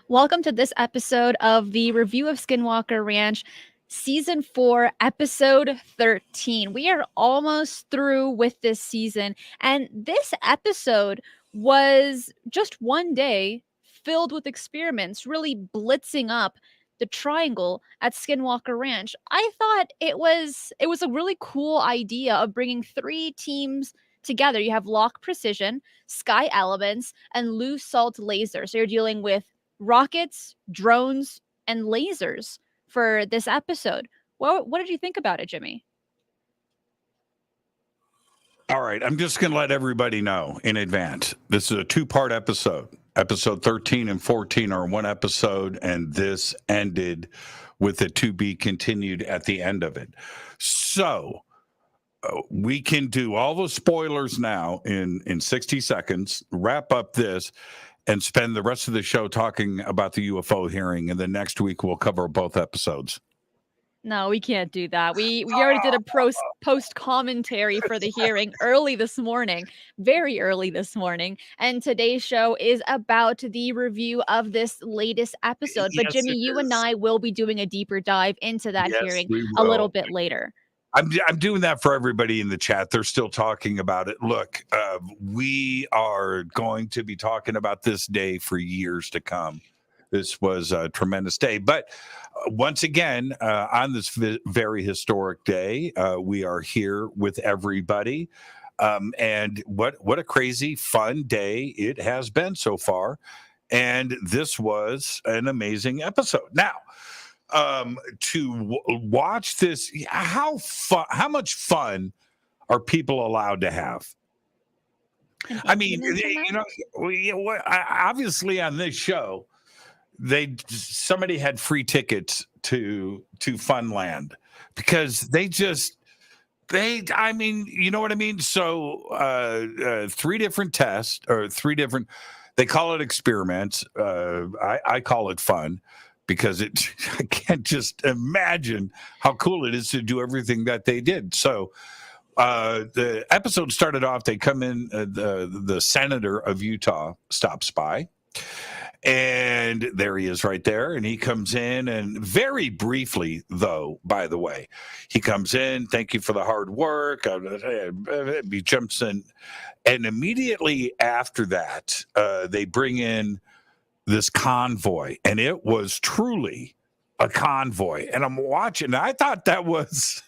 Welcome to this episode of the review of Skinwalker Ranch, Season 4, Episode 13. We are almost through with this season, and this episode was just one day filled with experiments, really blitzing up the triangle at Skinwalker Ranch. I thought it was a really cool idea of bringing three teams together. You have Lock Precision, Sky Elements, and Loose Salt Laser. So you're dealing with rockets, drones, and lasers for this episode. What did you think about it, Jimmy? All right, I'm just going to let everybody know in advance. This is a two-part episode. Episode 13 and 14 are one episode, and this ended with a to be continued at the end of it. So we can do all the spoilers now in 60 seconds, wrap up this, and spend the rest of the show talking about the UFO hearing, and then next week we'll cover both episodes. No, we can't do that. We already did a post commentary for the hearing early this morning, very early this morning, and today's show is about the review of this latest episode. But Yes, Jimmy, it you is. and I will be doing a deeper dive into that Yes, hearing we a little will. bit later. I'm doing that for everybody in the chat. They're still talking about it. Look, we are going to be talking about this day for years to come. This was a tremendous day. But once again, on this very historic day, we are here with everybody. And what a crazy, fun day it has been so far. And this was an amazing episode. Now, to watch this, how much fun are people allowed to have? I mean, obviously on this show, somebody had free tickets to Funland because I mean, you know what I mean? So three different tests or they call it experiments. I call it fun because I can't just imagine how cool it is to do everything that they did. So the episode started off, they come in, the senator of Utah stops by. And there he is right there. And he comes in, and very briefly, though, by the way, he comes in. Thank you for the hard work. He jumps in. And immediately after that, they bring in this convoy. And it was truly a convoy. And I'm watching. I thought that was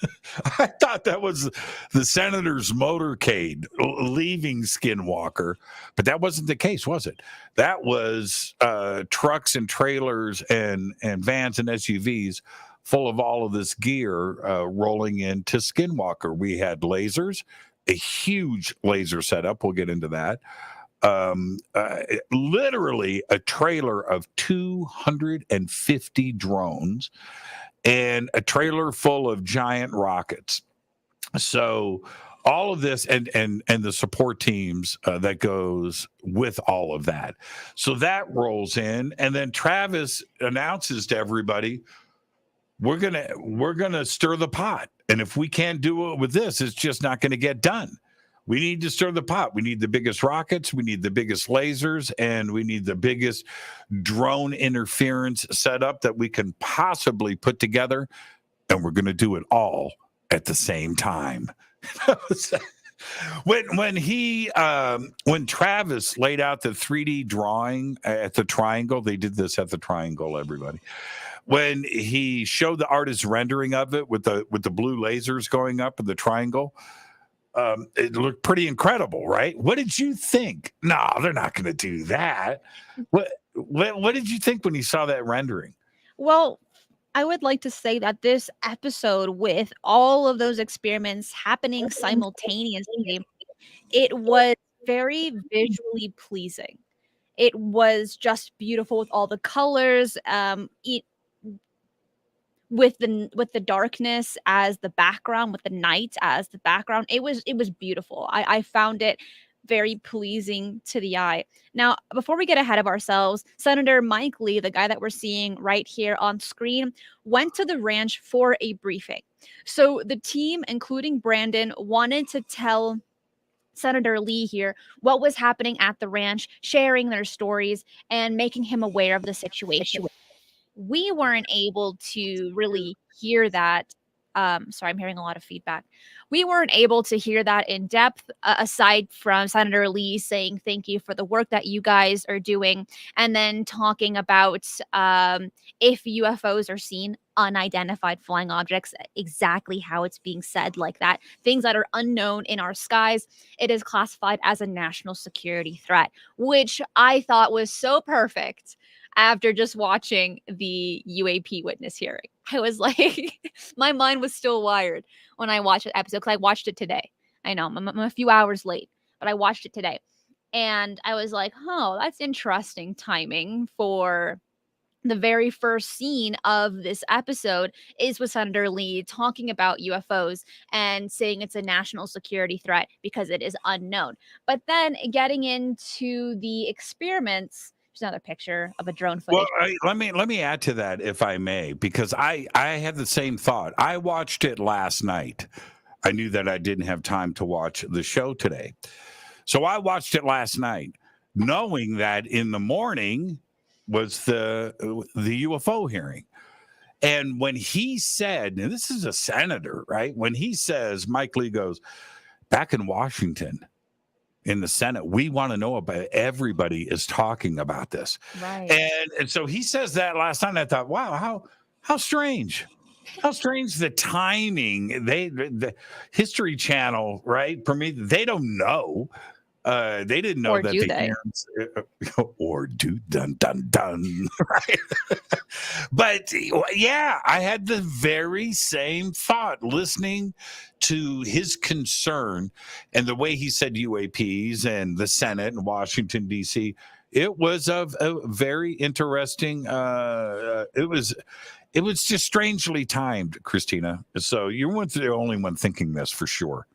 the senator's motorcade leaving Skinwalker, but that wasn't the case, was it? That was trucks and trailers and vans and SUVs full of all of this gear rolling into Skinwalker. We had lasers, a huge laser setup. We'll get into that. Literally a trailer of 250 drones and a trailer full of giant rockets. So all of this and the support teams that goes with all of that. So that rolls in, and then Travis announces to everybody, we're gonna stir the pot. And if we can't do it with this, it's just not going to get done. We need to stir the pot. We need the biggest rockets. We need the biggest lasers, and we need the biggest drone interference setup that we can possibly put together. And we're going to do it all at the same time. when Travis laid out the 3D drawing at the triangle, they did this at the triangle, everybody. When he showed the artist's rendering of it with the blue lasers going up in the triangle, it looked pretty incredible, right? What did you think? No, they're not going to do that. What did you think when you saw that rendering? Well, I would like to say that this episode, with all of those experiments happening simultaneously, it was very visually pleasing. It was just beautiful with all the colors. With the darkness as the background, with the night as the background, it was beautiful. I found it very pleasing to the eye. Now, before we get ahead of ourselves, Senator Mike Lee, the guy that we're seeing right here on screen, went to the ranch for a briefing. So the team, including Brandon, wanted to tell Senator Lee here what was happening at the ranch, sharing their stories and making him aware of the situation. We weren't able to really hear that. Sorry, I'm hearing a lot of feedback. We weren't able to hear that in depth, aside from Senator Lee saying thank you for the work that you guys are doing, and then talking about if UFOs are seen, unidentified flying objects, exactly how it's being said like that, things that are unknown in our skies, it is classified as a national security threat, which I thought was so perfect after just watching the UAP witness hearing. I was like, my mind was still wired when I watched the episode because I watched it today. I know I'm a few hours late, but I watched it today. And I was like, oh, that's interesting timing for the very first scene of this episode is with Senator Lee talking about UFOs and saying it's a national security threat because it is unknown. But then getting into the experiments, there's another picture of a drone Well, footage. let me add to that, if I may, because I had the same thought. I watched it last night. I knew that I didn't have time to watch the show today, so I watched it last night, knowing that in the morning was the UFO hearing. And when he said, and this is a senator, right? When he says, Mike Lee goes, back in Washington, in the Senate, we want to know about it. Everybody is talking about this. Right. And so he says that last night. And I thought, wow, how strange. How strange the timing. The History Channel, right? For me, they don't know. They didn't know Or that do the they? or do dun dun dun, right? But yeah, I had the very same thought listening to his concern and the way he said UAPs and the Senate in Washington D.C. It was a very interesting. It was just strangely timed, Cristina. So you weren't the only one thinking this for sure.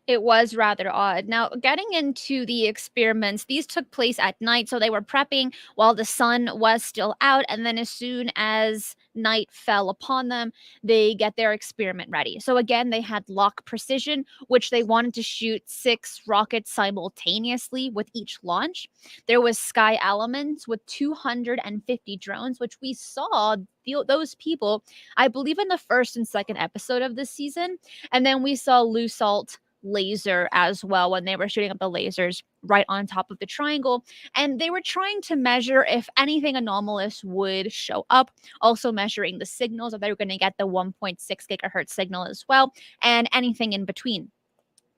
It was rather odd. Now, getting into the experiments, these took place at night, so they were prepping while the sun was still out. And then, as soon as night fell upon them, they get their experiment ready. So, again, they had lock precision, which they wanted to shoot 6 rockets simultaneously with each launch. There was sky elements with 250 drones, which we saw those people, I believe, in the first and second episode of this season. And then we saw Lusalt laser as well when they were shooting up the lasers right on top of the triangle, and they were trying to measure if anything anomalous would show up, also measuring the signals that they were going to get the 1.6 gigahertz signal as well, and anything in between.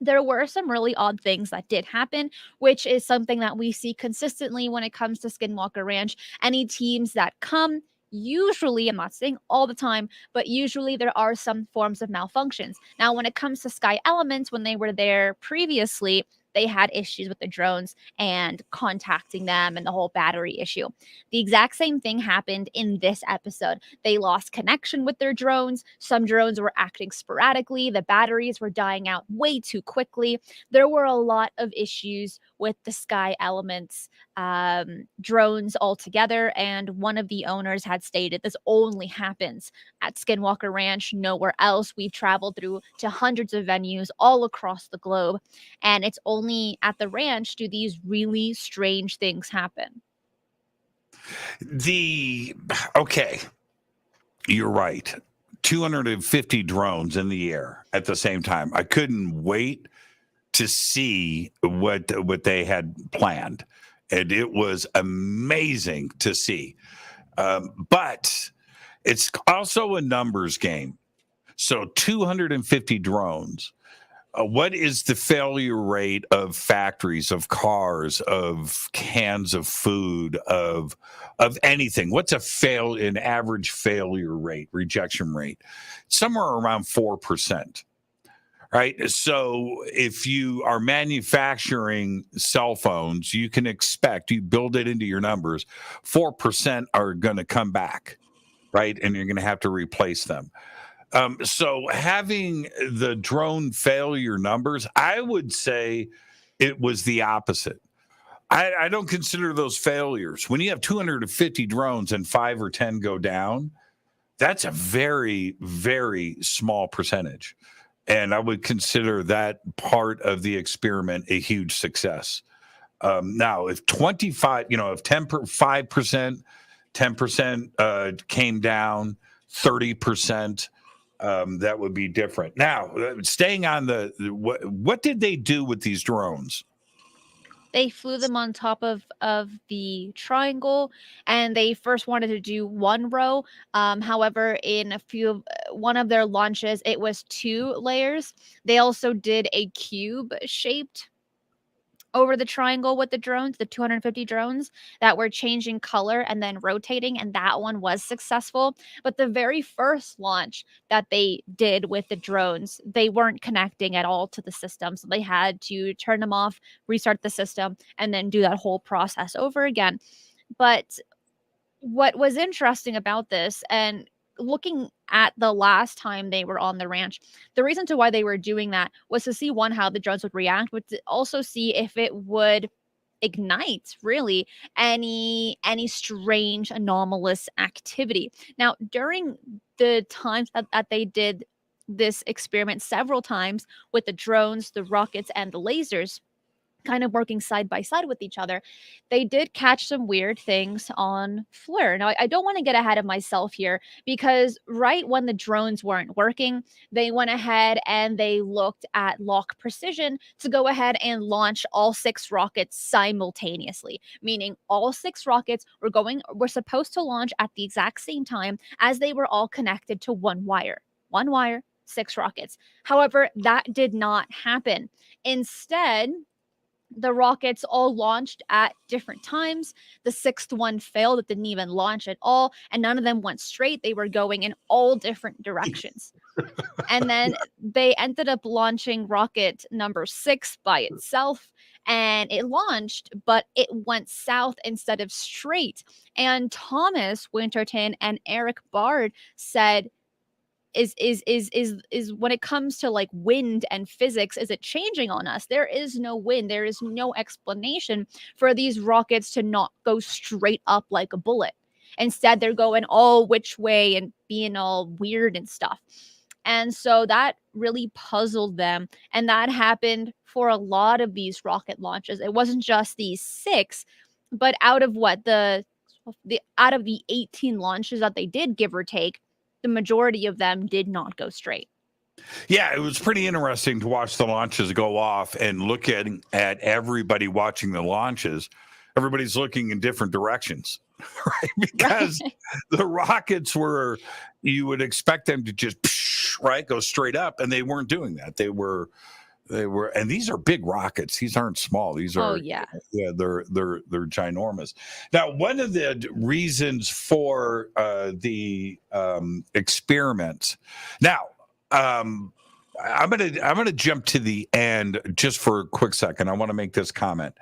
There were some really odd things that did happen, which is something that we see consistently when it comes to Skinwalker Ranch. Any teams that come, usually, I'm not saying all the time, but usually there are some forms of malfunctions. Now, when it comes to Sky Elements, when they were there previously, they had issues with the drones and contacting them and the whole battery issue. The exact same thing happened in this episode. They lost connection with their drones. Some drones were acting sporadically. The batteries were dying out way too quickly. There were a lot of issues with the Sky Elements drones altogether. And one of the owners had stated this only happens at Skinwalker Ranch, nowhere else. We've traveled through to hundreds of venues all across the globe, and it's only at the ranch do these really strange things happen. Okay, you're right. 250 drones in the air at the same time. I couldn't wait to see what they had planned, and it was amazing to see. But it's also a numbers game. So 250 drones. What is the failure rate of factories, of cars, of cans of food, of anything? What's an average failure rate, rejection rate? Somewhere around 4%. Right. So if you are manufacturing cell phones, you can expect, you build it into your numbers, 4% are going to come back. Right. And you're going to have to replace them. So having the drone failure numbers, I would say it was the opposite. I don't consider those failures. When you have 250 drones and 5 or 10 go down, that's a very, very small percentage. And I would consider that part of the experiment a huge success. Now, if 25, if 5%, 10% came down, 30%, that would be different. Now, staying on what did they do with these drones? They flew them on top of the triangle, and they first wanted to do one row. However, in one of their launches, it was 2 layers. They also did a cube shaped over the triangle with the drones, the 250 drones that were changing color and then rotating, and that one was successful. But the very first launch that they did with the drones, they weren't connecting at all to the system. So they had to turn them off, restart the system, and then do that whole process over again. But what was interesting about this, and looking at the last time they were on the ranch, the reason to why they were doing that was to see, one, how the drones would react, but to also see if it would ignite really any strange anomalous activity. Now, during the times that they did this experiment several times with the drones, the rockets, and the lasers, kind of working side by side with each other, they did catch some weird things on FLIR. Now, I don't want to get ahead of myself here, because right when the drones weren't working, they went ahead and they looked at lock precision to go ahead and launch all 6 rockets simultaneously, meaning all 6 rockets were supposed to launch at the exact same time, as they were all connected to one wire. One wire, 6 rockets. However, that did not happen. Instead, the rockets all launched at different times. The 6th one failed. It didn't even launch at all. And none of them went straight. They were going in all different directions. And then they ended up launching rocket number 6 by itself. And it launched, but it went south instead of straight. And Thomas Winterton and Eric Bard said, is when it comes to like wind and physics, is it changing on us? There is no wind. There is no explanation for these rockets to not go straight up like a bullet. Instead, they're going all which way and being all weird and stuff. And so that really puzzled them. And that happened for a lot of these rocket launches. It wasn't just these 6, but out of out of the 18 launches that they did, give or take, the majority of them did not go straight. Yeah, it was pretty interesting to watch the launches go off and look at everybody watching the launches. Everybody's looking in different directions, right? Because the rockets you would expect them to just, go straight up, and they weren't doing that. They were, and these are big rockets. These aren't small. These are, they're ginormous. Now, one of the reasons for the experiments. Now, I'm gonna jump to the end just for a quick second. I want to make this comment.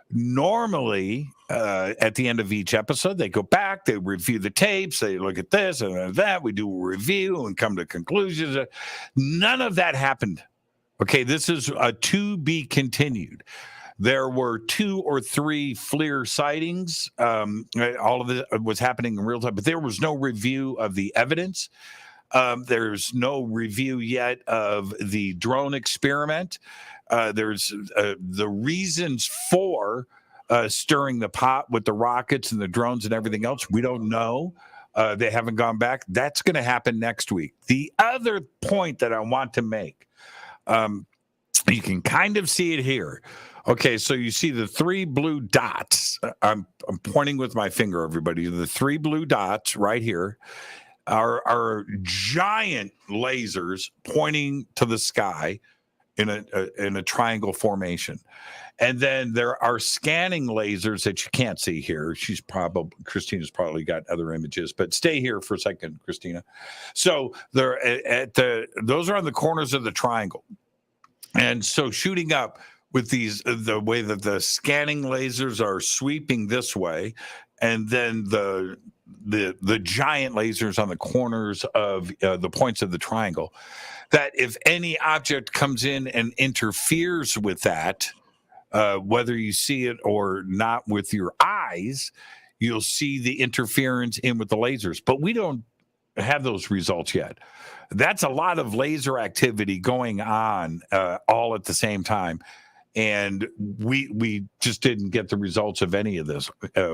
Normally, at the end of each episode, they go back, they review the tapes, they look at this and that. We do a review and come to conclusions. None of that happened. Okay, this is a to be continued. There were 2 or 3 FLIR sightings. All of it was happening in real time, but there was no review of the evidence. There's no review yet of the drone experiment. There's the reasons for stirring the pot with the rockets and the drones and everything else. We don't know. They haven't gone back. That's going to happen next week. The other point that I want to make, you can kind of see it here. Okay, so you see the 3 blue dots. I'm pointing with my finger, everybody. The 3 blue dots right here are giant lasers pointing to the sky in a triangle formation. And then there are scanning lasers that you can't see here. Christina's probably got other images, but stay here for a second, Cristina. So they're those are on the corners of the triangle. And so shooting up with the way that the scanning lasers are sweeping this way, and then the giant lasers on the corners of the points of the triangle, that if any object comes in and interferes with that, whether you see it or not with your eyes, you'll see the interference in with the lasers. But we don't have those results yet. That's a lot of laser activity going on all at the same time. And we just didn't get the results of any of this.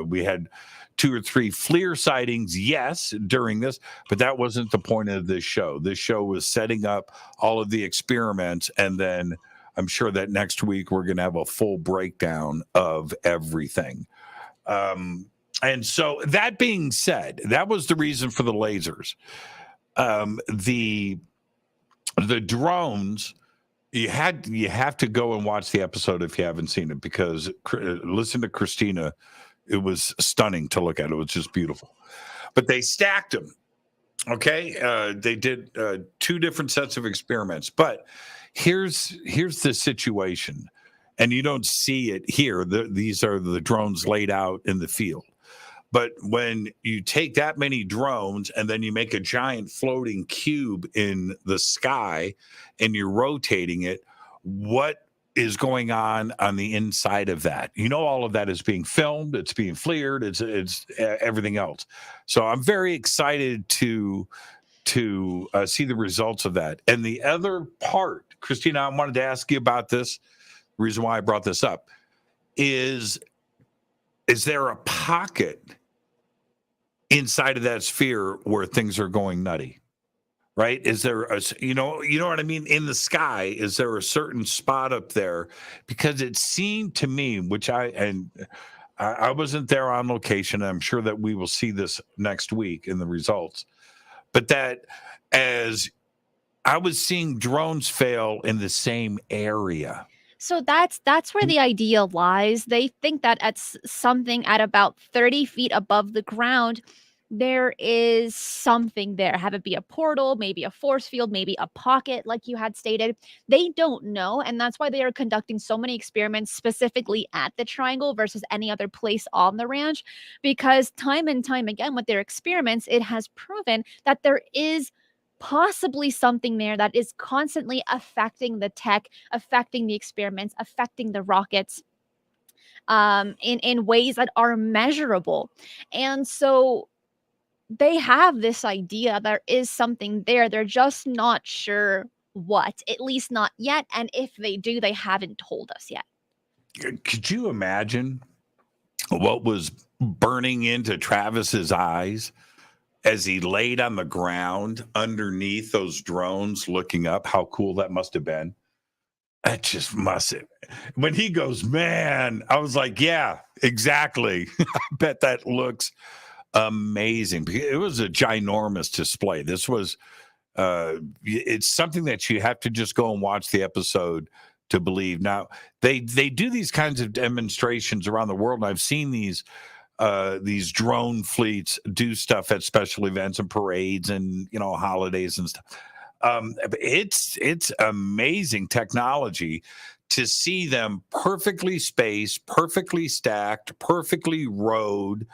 We had 2 or 3 FLIR sightings, yes, during this, but that wasn't the point of this show. This show was setting up all of the experiments, and then I'm sure that next week we're going to have a full breakdown of everything. And so that being said, that was the reason for the lasers. The drones, you have to go and watch the episode if you haven't seen it, because listen to Cristina. It was stunning to look at. It was just beautiful. But they stacked them. Okay. They did 2 different sets of experiments. But here's the situation. And you don't see it here. These are the drones laid out in the field. But when you take that many drones and then you make a giant floating cube in the sky and you're rotating it, what is going on the inside of that? You know, all of that is being filmed. It's being FLIR'd. It's everything else. So I'm very excited to see the results of that. And the other part, Cristina, I wanted to ask you about this. The reason why I brought this up is there a pocket inside of that sphere where things are going nutty? Right? Is there you know what I mean? In the sky, is there a certain spot up there? Because it seemed to me, which I wasn't there on location. I'm sure that we will see this next week in the results, but that as I was seeing drones fail in the same area. So that's where the idea lies. They think that at something at about 30 feet above the ground, there is something there. Have it be a portal, maybe a force field, maybe a pocket, like you had stated. They don't know. And that's why they are conducting so many experiments specifically at the triangle versus any other place on the ranch. Because time and time again, with their experiments, it has proven that there is possibly something there that is constantly affecting the tech, affecting the experiments, affecting the rockets in ways that are measurable. And so they have this idea there is something there. They're just not sure what, at least not yet. And if they do, they haven't told us yet. Could you imagine what was burning into Travis's eyes as he laid on the ground underneath those drones looking up? How cool that must have been. That just must have. When he goes, man, I was like, yeah, exactly. I bet that looks amazing. It was a ginormous display. This was it's something that you have to just go and watch the episode to believe. Now they do these kinds of demonstrations around the world, and I've seen these drone fleets do stuff at special events and parades and holidays and stuff. It's amazing technology to see them perfectly spaced, perfectly stacked, perfectly rowed,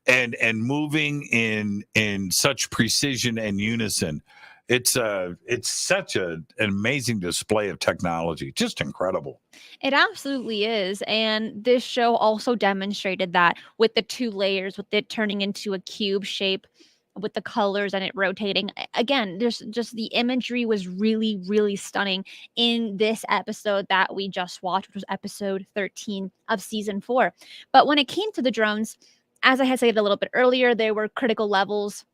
and moving in such precision and unison. It's such an amazing display of technology. Just incredible. It absolutely is. And this show also demonstrated that with the 2 layers, with it turning into a cube shape, with the colors and it rotating. Again, there's just the imagery was really, really stunning in this episode that we just watched, which was episode 13 of season 4. But when it came to the drones, as I had said a little bit earlier, there were critical levels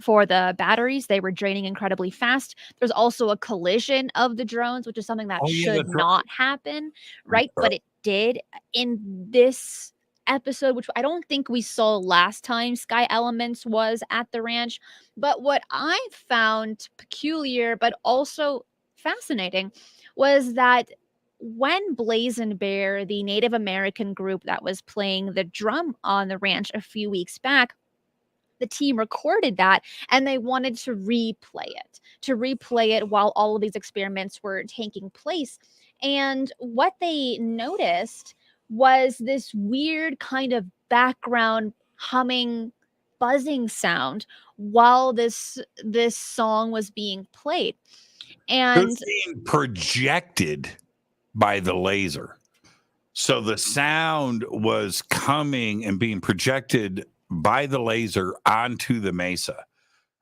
for the batteries. They were draining incredibly fast. There's also a collision of the drones, which is something that should not happen, right? But it did in this episode, which I don't think we saw last time Sky Elements was at the ranch. But what I found peculiar, but also fascinating, was that when Blazing Bear, the Native American group that was playing the drum on the ranch a few weeks back, the team recorded that and they wanted to replay it while all of these experiments were taking place. And what they noticed was this weird kind of background humming, buzzing sound while this song was being played. And it's being projected by the laser. So the sound was coming and being projected by the laser onto the mesa.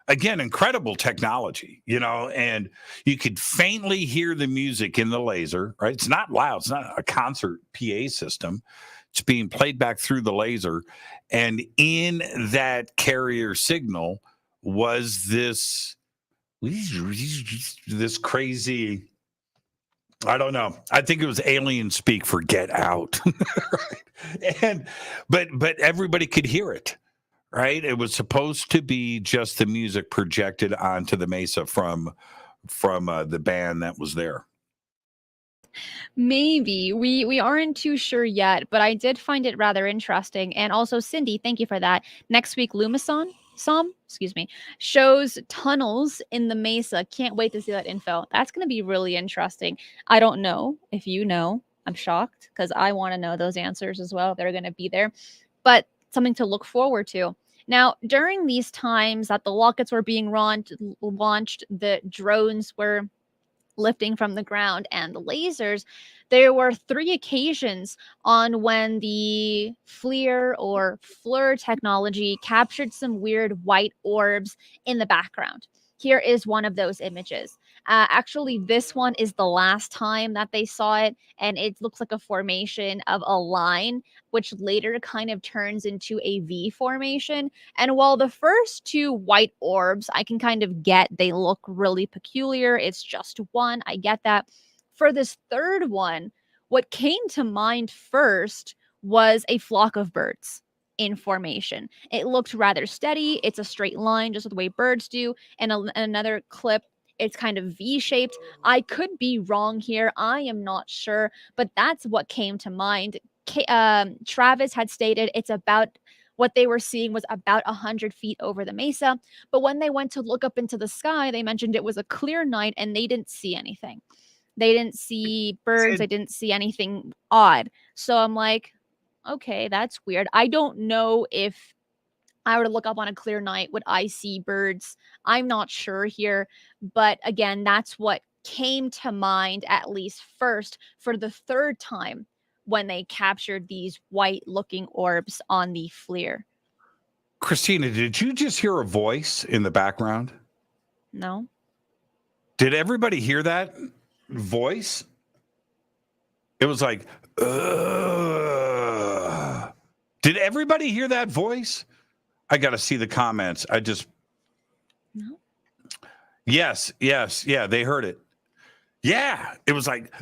again, incredible technology, and you could faintly hear the music in the laser, right? It's not loud. It's not a concert PA system. It's being played back through the laser. And in that carrier signal was this crazy, I don't know. I think it was alien speak for get out. Right? But everybody could hear it. Right? It was supposed to be just the music projected onto the mesa from the band that was there. Maybe we aren't too sure yet, but I did find it rather interesting. And also, Cindy, thank you for that. Next week, shows tunnels in the mesa. Can't wait to see that info. That's going to be really interesting. I don't know if you know. I'm shocked because I want to know those answers as well. They're going to be there, but something to look forward to. Now, during these times that the rockets were being launched, the drones were lifting from the ground, and the lasers, there were 3 occasions on when the FLIR or FLIR technology captured some weird white orbs in the background. Here is one of those images. Actually, this one is the last time that they saw it, and it looks like a formation of a line, which later kind of turns into a V formation. And while the first 2 white orbs, I can kind of get, they look really peculiar. It's just one. I get that. For this third one, what came to mind first was a flock of birds in formation. It looked rather steady. It's a straight line, just the way birds do. And another clip, it's kind of V-shaped. I could be wrong here. I am not sure, but that's what came to mind. Travis had stated it's about what they were seeing was about 100 feet over the mesa. But when they went to look up into the sky, they mentioned it was a clear night and they didn't see anything. They didn't see birds. They didn't see anything odd. So I'm like, okay, that's weird. I don't know if I were to look up on a clear night, would I see birds? I'm not sure here. But again, that's what came to mind, at least first, for the third time when they captured these white looking orbs on the FLIR. Cristina, did you just hear a voice in the background? No. Did everybody hear that voice? It was like, ugh. Did everybody hear that voice? I got to see the comments. No. Yes, yeah, they heard it. Yeah, it was like,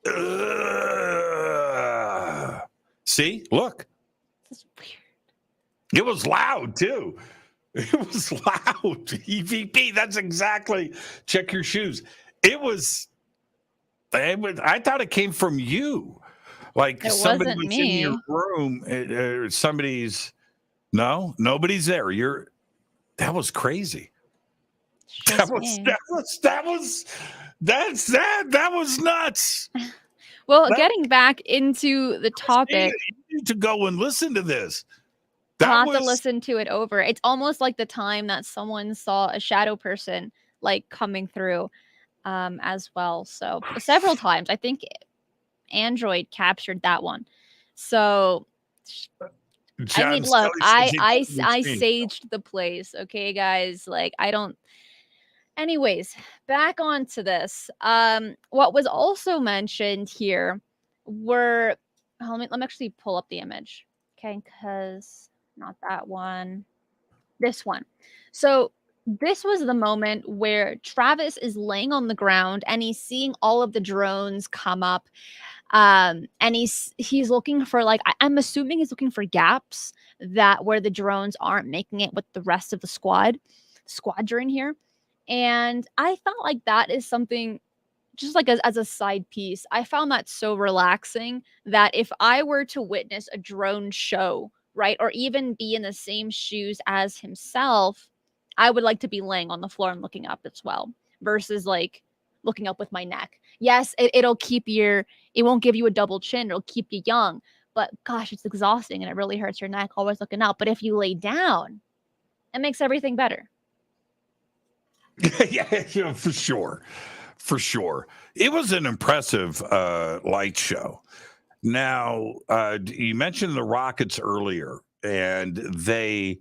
ugh. See, look. This is weird. It was loud too. It was loud. EVP, that's exactly. Check your shoes. I thought it came from you. Like It somebody wasn't was me. in your room. Nobody's there. That was crazy. That was nuts. Well, getting back into the topic, you need to go and listen to this. I'll have to listen to it over. It's almost like the time that someone saw a shadow person like coming through as well. So several times. I think Android captured that one. So I mean, look, I saged the place, okay, guys? Like, I don't. Anyways, back onto this. What was also mentioned here were. Let me actually pull up the image, okay? Because not that one. This one. So this was the moment where Travis is laying on the ground and he's seeing all of the drones come up. And he's looking for, like, I'm assuming he's looking for gaps that where the drones aren't making it with the rest of the squadron here. And I felt like that is something just like as a side piece. I found that so relaxing that if I were to witness a drone show, right, or even be in the same shoes as himself, I would like to be laying on the floor and looking up as well, versus like looking up with my neck. Yes, it'll keep it won't give you a double chin, it'll keep you young, but gosh, it's exhausting and it really hurts your neck always looking up. But if you lay down, it makes everything better. Yeah, for sure. It was an impressive light show. Now, you mentioned the rockets earlier, and they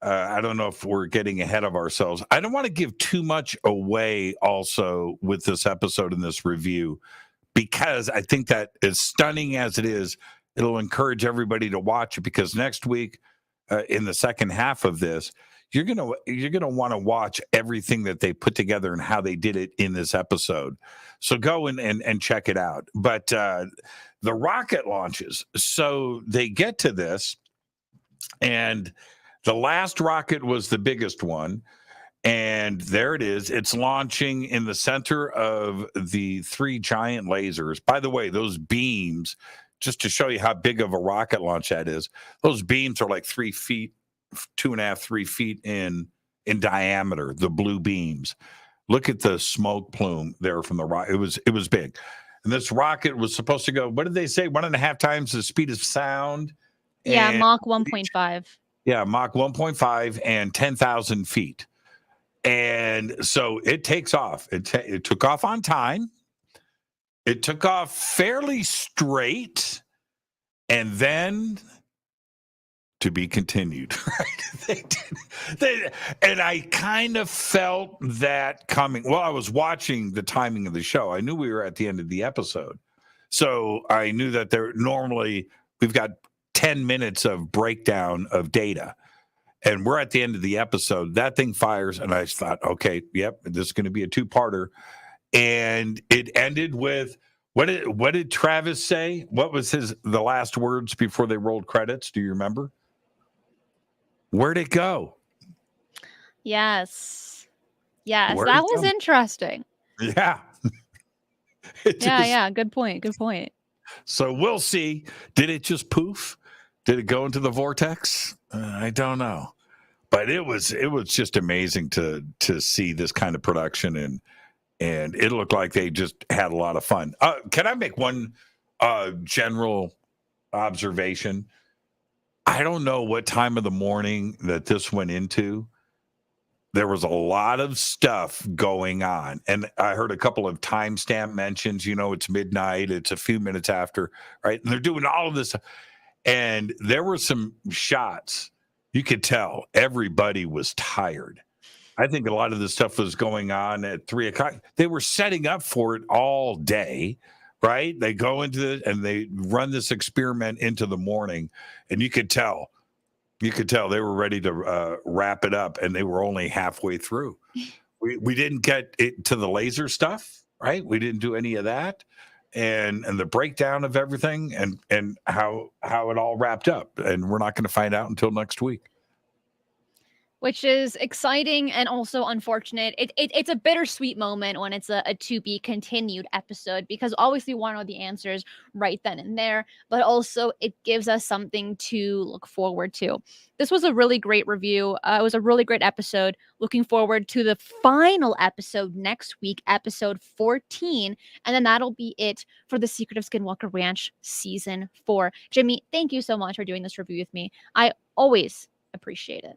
I don't know if we're getting ahead of ourselves. I don't want to give too much away also with this episode and this review, because I think that as stunning as it is, it'll encourage everybody to watch it, because next week, in the second half of this, you're gonna want to watch everything that they put together and how they did it in this episode. So go and check it out. But the rocket launches, so they get to this, and the last rocket was the biggest one. And there it is. It's launching in the center of the 3 giant lasers. By the way, those beams, just to show you how big of a rocket launch that is, those beams are like 3 feet, 2.5, 3 feet in diameter, the blue beams. Look at the smoke plume there from the rocket. It was big. And this rocket was supposed to go, what did they say? 1.5 times the speed of sound. Yeah, And Mach 1.5. yeah, Mach 1.5 and 10,000 feet. And so it takes off. It took off on time. It took off fairly straight, and then to be continued. Right? And I kind of felt that coming. Well, I was watching the timing of the show. I knew we were at the end of the episode, so I knew that we've got 10 minutes of breakdown of data. And we're at the end of the episode. That thing fires, and I thought, okay, yep, this is going to be a 2-parter. And it ended with what did Travis say? What was the last words before they rolled credits? Do you remember? Where'd it go? Yes, Where'd that it was go? interesting. Yeah. Yeah. Good point. So we'll see. Did it just poof? Did it go into the vortex? I don't know. But it was just amazing to see this kind of production, and it looked like they just had a lot of fun. Can I make one general observation? I don't know what time of the morning that this went into. There was a lot of stuff going on, and I heard a couple of timestamp mentions. It's midnight. It's a few minutes after, right? And they're doing all of this, and there were some shots. You could tell everybody was tired. I think a lot of this stuff was going on at 3:00. They were setting up for it all day, right? They go into it and they run this experiment into the morning, and you could tell they were ready to wrap it up, and they were only halfway through. We didn't get it to the laser stuff, right? We didn't do any of that. And the breakdown of everything and how it all wrapped up. And we're not going to find out until next week. Which is exciting and also unfortunate. It's a bittersweet moment when it's a to be continued episode, because obviously we want to know the answers right then and there, but also it gives us something to look forward to. This was a really great review. It was a really great episode. Looking forward to the final episode next week, episode 14. And then that'll be it for the Secret of Skinwalker Ranch season 4. Jimmy, thank you so much for doing this review with me. I always appreciate it.